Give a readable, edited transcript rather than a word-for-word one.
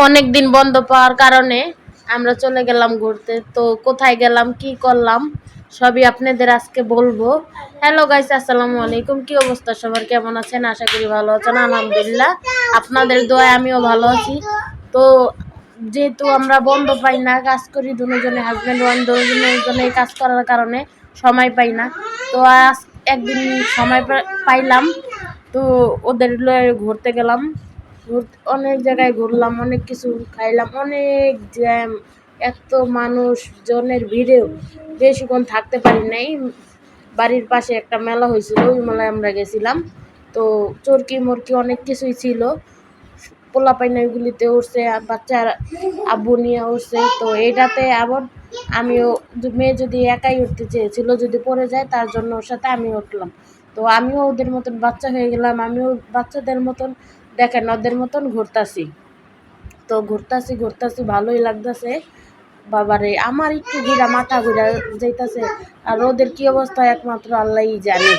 অনেক দিন বন্ধ পাওয়ার কারণে আমরা চলে গেলাম ঘুরতে। তো কোথায় গেলাম, কি করলাম সবই আপনাদের আজকে বলবো। হ্যালো গাইস, আসসালামু আলাইকুম। কি অবস্থা সবার, কেমন আছেন? আশা করি ভালো আছেন। আলহামদুলিল্লাহ, আপনাদের দোয়ায় আমিও ভালো আছি। তো যেহেতু আমরা বন্ধ পাই না, কাজ করি দুজনে, হাজব্যান্ড ওয়াইফ দুজনে কাজ করার কারণে সময় পাই না। তো আজ একদিন সময় পাইলাম, তো ওদের লয়ে ঘুরতে গেলাম। অনেক জায়গায় ঘুরলাম, অনেক কিছু খাইলাম, অনেক জ্যাম, এত মানুষজনের ভিড়েও বেশিক্ষণ থাকতে পারি নাই। বাড়ির পাশে একটা মেলা হয়েছিল, ওই মেলায় আমরা গেছিলাম। তো চরকি মরকি অনেক কিছুই ছিল, পোলাপাইনা ওইগুলিতে উঠছে, বাচ্চার আব্বু নিয়ে উঠছে। তো এইটাতে আবার আমিও, মেয়ে যদি একাই উঠতে চেয়েছিল, যদি পড়ে যায় তার জন্য ওর সাথে আমি উঠলাম। তো আমিও ওদের মতন বাচ্চা হয়ে গেলাম, আমিও বাচ্চাদের মতন, দেখেন ওদের মতন ঘুরতাছি। তো ঘুরতাছি ভালোই লাগতেছে। বাবারে, আমার একটু ঘুরা মাথা ঘুরা যাইতাছে, আর ওদের কি অবস্থা একমাত্র আল্লাহই জানে।